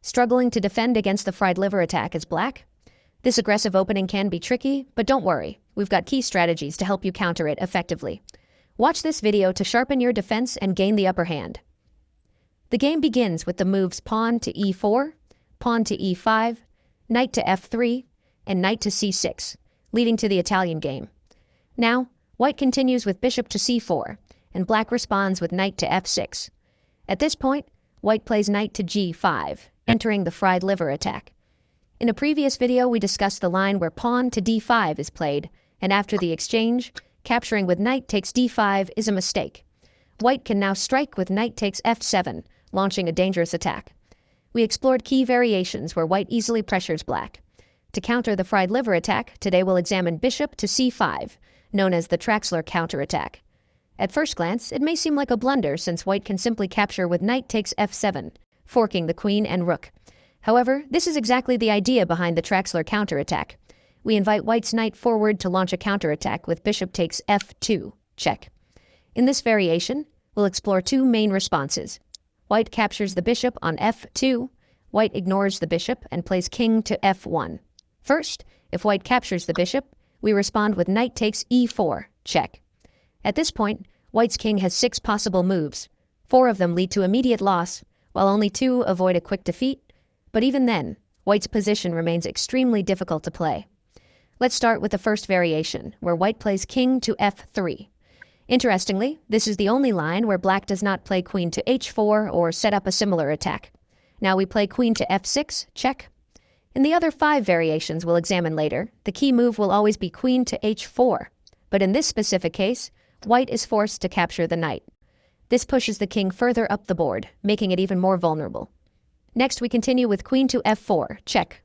Struggling to defend against the fried liver attack as black? This aggressive opening can be tricky, but don't worry, we've got key strategies to help you counter it effectively. Watch this video to sharpen your defense and gain the upper hand. The game begins with the moves pawn to e4, pawn to e5, knight to f3, and knight to c6, leading to the Italian game. Now, white continues with bishop to c4, and black responds with knight to f6. At this point, white plays knight to g5, entering the fried liver attack. In a previous video, we discussed the line where pawn to d5 is played, and after the exchange, capturing with knight takes d5 is a mistake. White can now strike with knight takes f7, launching a dangerous attack. We explored key variations where white easily pressures black. To counter the fried liver attack, today we'll examine bishop to c5, known as the Traxler counterattack. At first glance, it may seem like a blunder since white can simply capture with knight takes f7, forking the queen and rook. However, this is exactly the idea behind the Traxler counterattack. We invite white's knight forward to launch a counterattack with bishop takes f2, check. In this variation, we'll explore two main responses. White captures the bishop on f2, white ignores the bishop and plays king to f1. First, if white captures the bishop, we respond with knight takes e4, check. At this point, white's king has 6 possible moves. 4 of them lead to immediate loss, while only 2 avoid a quick defeat. But even then, white's position remains extremely difficult to play. Let's start with the first variation, where white plays king to f3. Interestingly, this is the only line where black does not play queen to h4 or set up a similar attack. Now we play queen to f6, check. In the other 5 variations we'll examine later, the key move will always be queen to h4. But in this specific case, white is forced to capture the knight. This pushes the king further up the board, making it even more vulnerable. Next, we continue with queen to f4, check.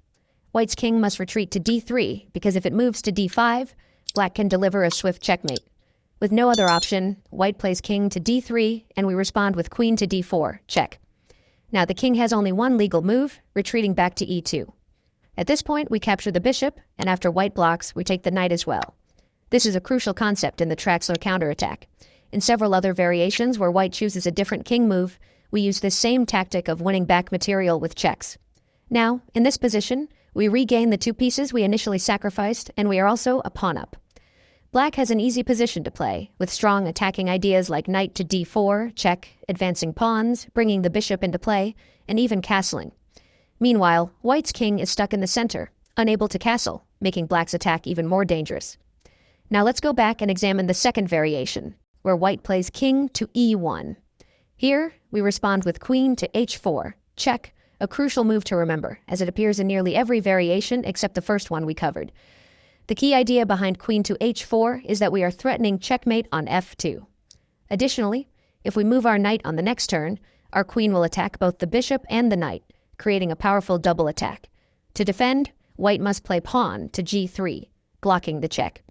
White's king must retreat to d3, because if it moves to d5, black can deliver a swift checkmate. With no other option, white plays king to d3, and we respond with queen to d4, check. Now the king has only one legal move, retreating back to e2. At this point, we capture the bishop, and after white blocks, we take the knight as well. This is a crucial concept in the Traxler counterattack. In several other variations where white chooses a different king move, we use this same tactic of winning back material with checks. Now, in this position, we regain the 2 pieces we initially sacrificed, and we are also a pawn up. Black has an easy position to play, with strong attacking ideas like knight to d4, check, advancing pawns, bringing the bishop into play, and even castling. Meanwhile, white's king is stuck in the center, unable to castle, making black's attack even more dangerous. Now let's go back and examine the second variation, where white plays king to e1. Here, we respond with queen to h4, check, a crucial move to remember, as it appears in nearly every variation except the first one we covered. The key idea behind queen to h4 is that we are threatening checkmate on f2. Additionally, if we move our knight on the next turn, our queen will attack both the bishop and the knight, creating a powerful double attack. To defend, white must play pawn to g3, blocking the check.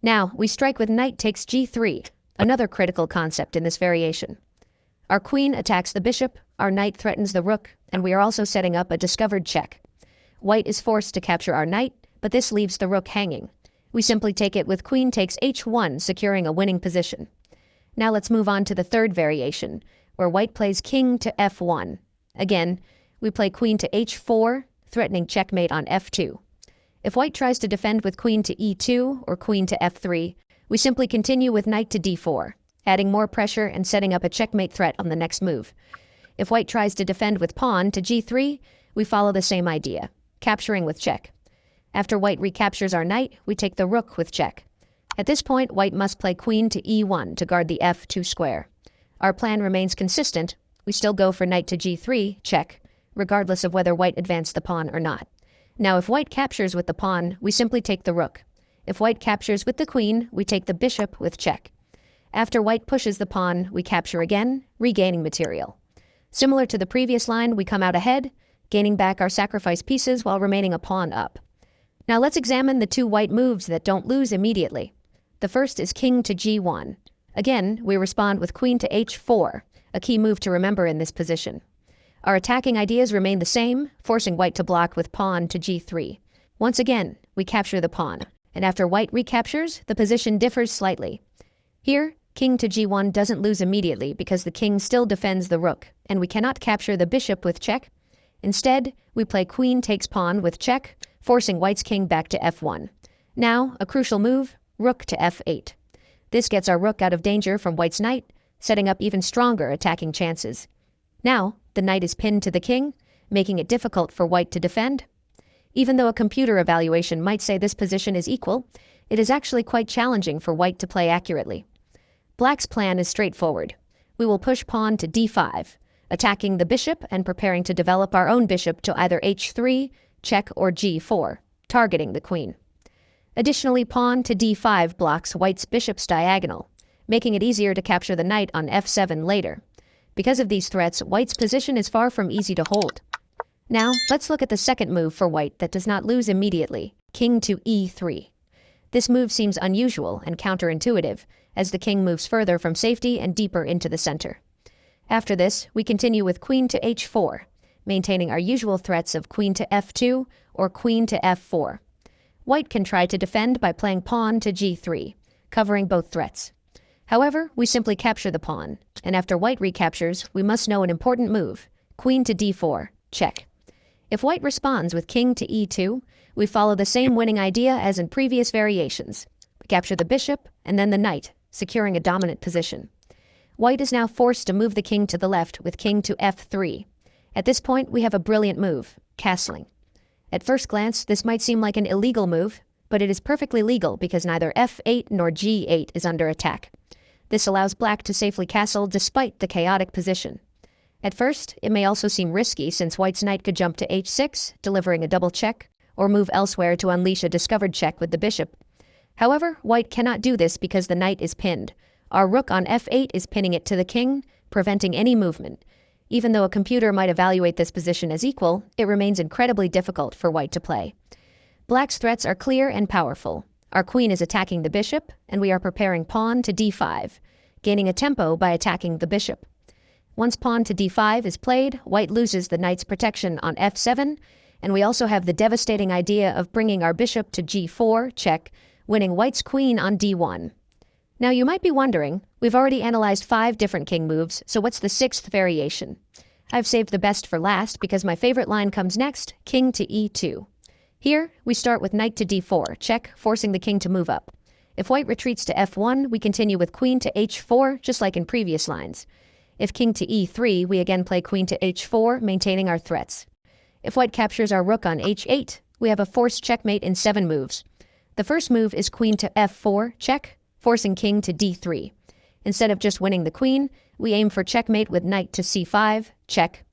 Now, we strike with knight takes g3, another critical concept in this variation. Our queen attacks the bishop, our knight threatens the rook, and we are also setting up a discovered check. White is forced to capture our knight, but this leaves the rook hanging. We simply take it with queen takes h1, securing a winning position. Now let's move on to the third variation, where white plays king to f1. Again, we play queen to h4, threatening checkmate on f2. If white tries to defend with queen to e2 or queen to f3, we simply continue with knight to d4, adding more pressure and setting up a checkmate threat on the next move. If white tries to defend with pawn to g3, we follow the same idea, capturing with check. After white recaptures our knight, we take the rook with check. At this point, white must play queen to e1 to guard the f2 square. Our plan remains consistent. We still go for knight to g3, check, regardless of whether white advanced the pawn or not. Now, if white captures with the pawn, we simply take the rook. If white captures with the queen, we take the bishop with check. After white pushes the pawn, we capture again, regaining material. Similar to the previous line, we come out ahead, gaining back our sacrifice pieces while remaining a pawn up. Now let's examine the 2 white moves that don't lose immediately. The first is king to g1. Again, we respond with queen to h4, a key move to remember in this position. Our attacking ideas remain the same, forcing white to block with pawn to g3. Once again, we capture the pawn, and after white recaptures, the position differs slightly. Here, king to g1 doesn't lose immediately because the king still defends the rook, and we cannot capture the bishop with check. Instead, we play queen takes pawn with check, forcing white's king back to f1. Now, a crucial move, rook to f8. This gets our rook out of danger from white's knight, setting up even stronger attacking chances. Now, the knight is pinned to the king, making it difficult for white to defend. Even though a computer evaluation might say this position is equal, it is actually quite challenging for white to play accurately. Black's plan is straightforward. We will push pawn to d5, attacking the bishop and preparing to develop our own bishop to either h3, check, or g4, targeting the queen. Additionally, pawn to d5 blocks white's bishop's diagonal, making it easier to capture the knight on f7 later. Because of these threats, white's position is far from easy to hold. Now, let's look at the second move for white that does not lose immediately, king to e3. This move seems unusual and counterintuitive, as the king moves further from safety and deeper into the center. After this, we continue with queen to h4, maintaining our usual threats of queen to f2 or queen to f4. White can try to defend by playing pawn to g3, covering both threats. However, we simply capture the pawn, and after white recaptures, we must know an important move, queen to d4, check. If white responds with king to e2, we follow the same winning idea as in previous variations. We capture the bishop and then the knight, securing a dominant position. White is now forced to move the king to the left with king to f3. At this point, we have a brilliant move, castling. At first glance, this might seem like an illegal move, but it is perfectly legal because neither f8 nor g8 is under attack. This allows black to safely castle despite the chaotic position. At first, it may also seem risky since white's knight could jump to h6, delivering a double check, or move elsewhere to unleash a discovered check with the bishop. However, white cannot do this because the knight is pinned. Our rook on f8 is pinning it to the king, preventing any movement. Even though a computer might evaluate this position as equal, it remains incredibly difficult for white to play. Black's threats are clear and powerful. Our queen is attacking the bishop, and we are preparing pawn to d5, gaining a tempo by attacking the bishop. Once pawn to d5 is played, white loses the knight's protection on f7, and we also have the devastating idea of bringing our bishop to g4, check, winning white's queen on d1. Now you might be wondering, we've already analyzed 5 different king moves, so what's the 6th variation? I've saved the best for last because my favorite line comes next, king to e2. Here, we start with knight to d4, check, forcing the king to move up. If white retreats to f1, we continue with queen to h4, just like in previous lines. If king to e3, we again play queen to h4, maintaining our threats. If white captures our rook on h8, we have a forced checkmate in 7 moves. The first move is queen to f4, check, forcing king to d3. Instead of just winning the queen, we aim for checkmate with knight to c5, check.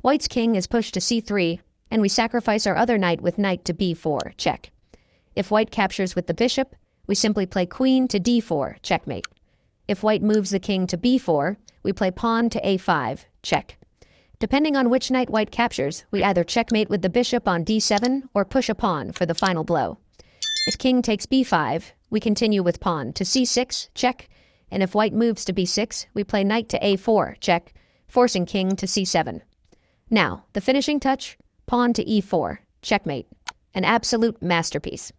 White's king is pushed to c3, and we sacrifice our other knight with knight to b4, check. If white captures with the bishop, we simply play queen to d4, checkmate. If white moves the king to b4, we play pawn to a5, check. Depending on which knight white captures, we either checkmate with the bishop on d7 or push a pawn for the final blow. If king takes b5, we continue with pawn to c6, check, and if white moves to b6, we play knight to a4, check, forcing king to c7. Now, the finishing touch, pawn to e4, checkmate. An absolute masterpiece.